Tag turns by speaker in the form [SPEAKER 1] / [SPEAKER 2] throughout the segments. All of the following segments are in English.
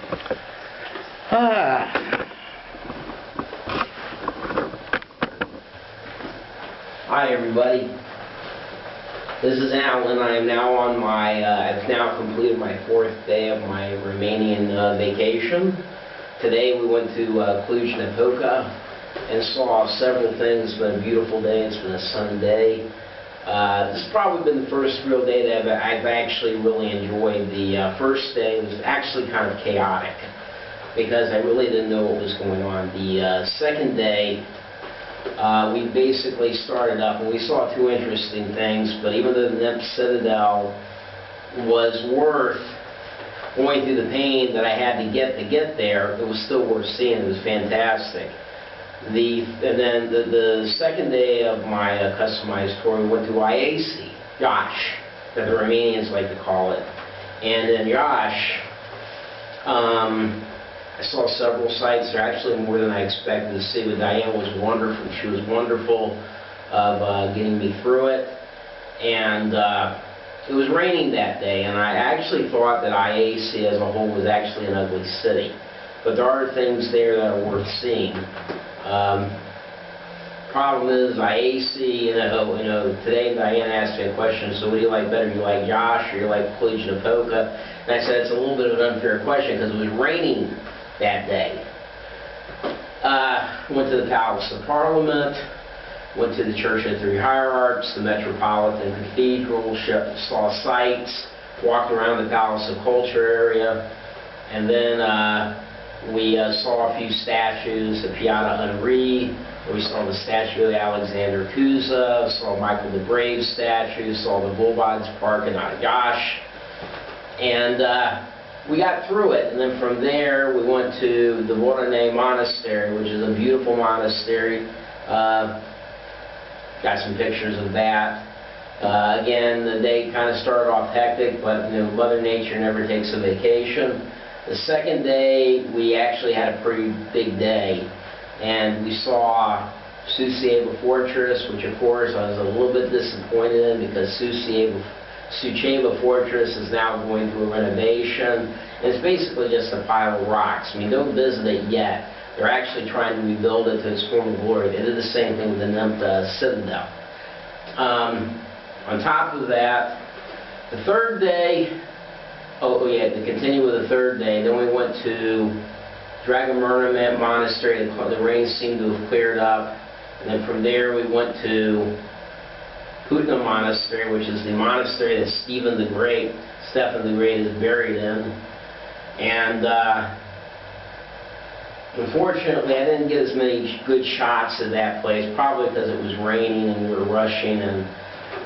[SPEAKER 1] Hi everybody. This is Alan. I am now on my, I've now completed my 4th day of my Rumanian vacation. Today we went to Cluj-Napoca and saw several things. It's been a beautiful day. It's been a sunny day. This has probably been the first real day that I've actually really enjoyed. The first day was actually kind of chaotic because I really didn't know what was going on. The second day, we basically started up and we saw 2 interesting things, but even though the Nymph Citadel was worth going through the pain that I had to get there, it was still worth seeing. It was fantastic. And then the second day of my customized tour, we went to Iași, that the Romanians like to call it. And in Iași, I saw several sites. There are actually more than I expected to see, but Diane was wonderful. She was wonderful of getting me through it. And it was raining that day, and I actually thought that Iași as a whole was actually an ugly city. But there are things there that are worth seeing. Problem is, Iași, you know, today Diane asked me a question, so what do you like better? You like Iași or you like Cluj-Napoca? And I said it's a little bit of an unfair question because it was raining that day. Went to the Palace of Parliament, went to the Church of the Three Hierarchs, the Metropolitan Cathedral, saw sights, walked around the Palace of Culture area, and then we saw a few statues at Piazza Henry, where we saw the statue of Alexander Cuza, saw Michael the Brave statue, saw the Voivode's Park in Iași, and we got through it. And then from there we went to the Vorone Monastery, which is a beautiful monastery. Got some pictures of that. Again, the day kind of started off hectic, but you know, Mother Nature never takes a vacation. The second day, we actually had a pretty big day, and we saw Suceava Fortress, which of course I was a little bit disappointed in because Suceava Fortress is now going through a renovation, and it's basically just a pile of rocks. I mean, don't visit it yet. They're actually trying to rebuild it to its former glory. They did the same thing with the Nymph Citadel. On top of that, the third day, to continue with the third day, then we went to Dragomir Monastery. The rain seemed to have cleared up. And then from there we went to Putna Monastery, which is the monastery that Stephen the Great is buried in. And unfortunately, I didn't get as many good shots of that place, probably because it was raining and we were rushing. And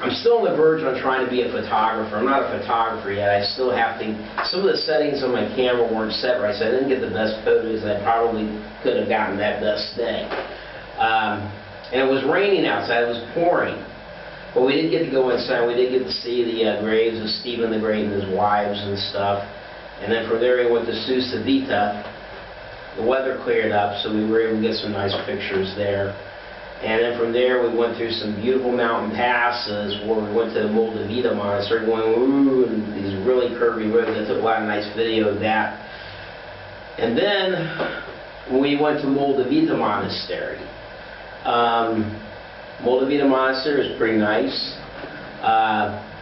[SPEAKER 1] I'm still on the verge on trying to be a photographer. I'm not a photographer yet. I still have to. Some of the settings on my camera weren't set right, so I didn't get the best photos I probably could have gotten that best day. And it was raining outside. It was pouring. But we did get to go inside. We did get to see the graves of Stephen the Great and his wives and stuff. And then from there we went to Susavita. The weather cleared up, so we were able to get some nice pictures there. And then from there we went through some beautiful mountain passes where we went to the Moldavita Monastery, going ooh, and these really curvy roads. I took a lot of nice video of that. And then we went to Moldavita Monastery. Moldavita Monastery was pretty nice.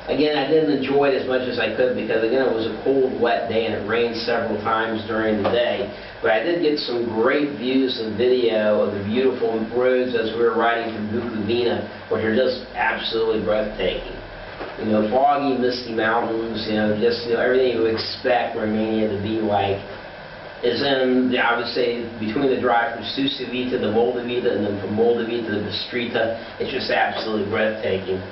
[SPEAKER 1] Again, I didn't enjoy it as much as I could because, again, it was a cold, wet day and it rained several times during the day. But I did get some great views and video of the beautiful roads as we were riding through Bukovina, which are just absolutely breathtaking. You know, foggy, misty mountains, just everything you would expect Romania to be like is in, I would say, between the drive from Susavita to Moldavita and then from Moldavita to Bistrita. It's just absolutely breathtaking.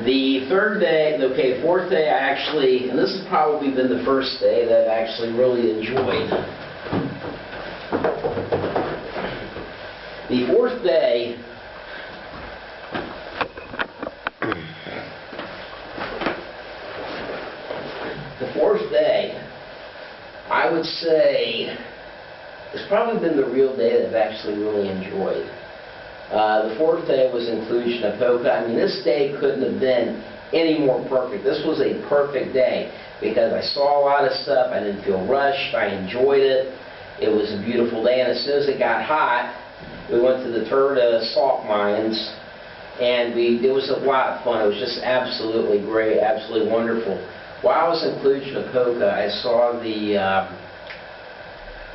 [SPEAKER 1] The third day, fourth day, I actually, and this has probably been the first day that I've actually really enjoyed. The fourth day, I would say, it's probably been the real day that I've actually really enjoyed. The fourth day was in Cluj-Napoca. I mean, this day couldn't have been any more perfect. This was a perfect day. because I saw a lot of stuff. I didn't feel rushed. I enjoyed it. It was a beautiful day, and as soon as it got hot, we went to the Turda salt mines, and it was a lot of fun. It was just absolutely great, absolutely wonderful. While I was in Cluj-Napoca, I saw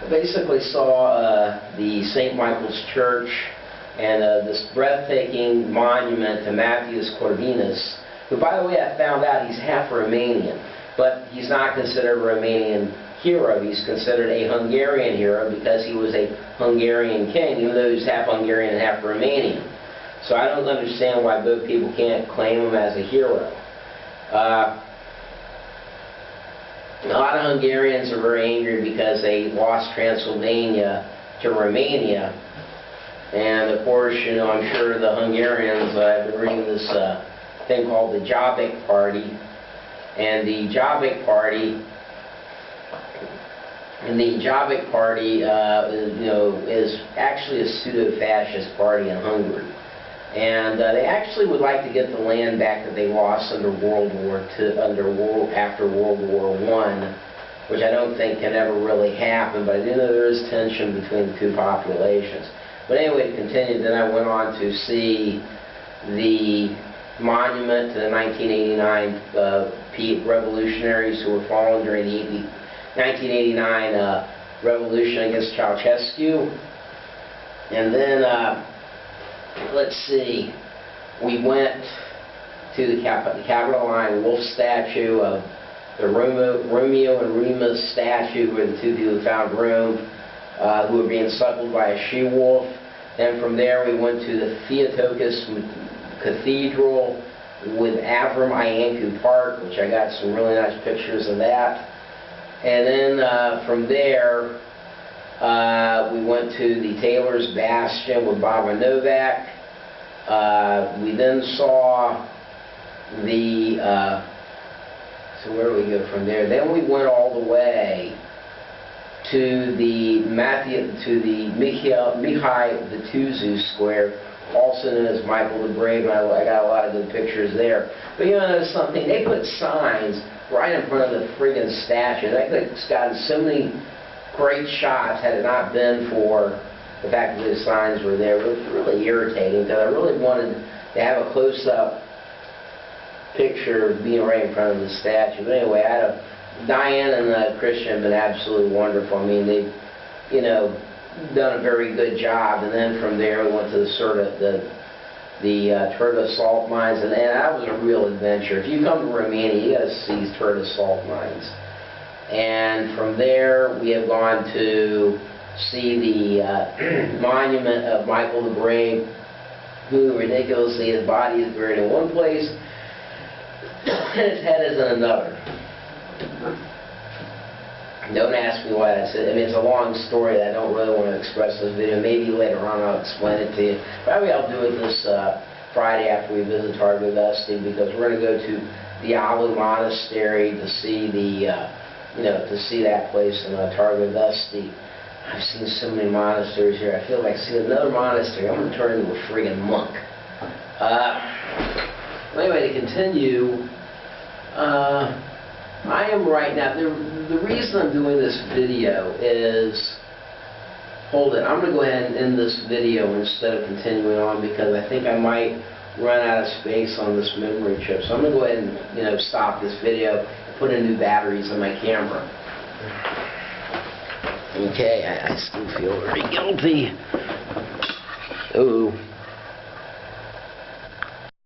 [SPEAKER 1] basically saw the St. Michael's Church and this breathtaking monument to Matthias Corvinus, who, by the way, I found out he's half Romanian, but he's not considered a Romanian hero. He's considered a Hungarian hero because he was a Hungarian king, even though he's half Hungarian and half Romanian. So I don't understand why both people can't claim him as a hero. A lot of Hungarians are very angry because they lost Transylvania to Romania. And of course, you know, I'm sure the Hungarians, I've been reading this thing called the Jobbik Party. And the Jobbik Party, is actually a pseudo-fascist party in Hungary. And they actually would like to get the land back that they lost under after World War I, which I don't think can ever really happen, but I do know there is tension between the two populations. But anyway, to continue, then I went on to see the monument to the 1989 revolutionaries who were fallen during the 1989 revolution against Ceausescu. And then let's see, we went to the Capitoline Wolf statue of the Romeo and Remus statue, where the two people who found Rome, who were being suckled by a she-wolf. Then from there we went to the Theotokos Cathedral with Avram Iancu Park, which I got some really nice pictures of that. And then from there we went to the Taylor's Bastion with Baba Novak. We then saw the, so where do we go from there? Then we went all the way to the Mihai Vituzu Square, also known as Michael the Brave, and I got a lot of good pictures there. But you know something, they put signs right in front of the friggin' statue. I could have gotten so many great shots had it not been for the fact that the signs were there. It was really irritating because I really wanted to have a close-up picture of being right in front of the statue. But anyway, Diane and Christian have been absolutely wonderful. I mean, they've, you know, done a very good job. And then from there, we went to the Turda salt mines, and that was a real adventure. If you come to Rumania, you got to see Turda salt mines. And from there, we have gone to see the monument of Michael the Brave, who ridiculously, his body is buried in one place, and his head is in another. Don't ask me why that's it. I mean, it's a long story that I don't really want to express in this video. Maybe later on I'll explain it to you. Probably I'll do it this Friday after we visit Targovesti, because we're going to go to the Alu Monastery to see the, to see that place in Targovesti. I've seen so many monasteries here. I feel like seeing another monastery. I'm going to turn into a friggin' monk. Anyway, to continue, I am right now, the reason I'm doing this video is, hold it, I'm going to go ahead and end this video instead of continuing on, because I think I might run out of space on this memory chip. So I'm going to go ahead and, stop this video and put in new batteries in my camera. Okay, I still feel very guilty. Oh.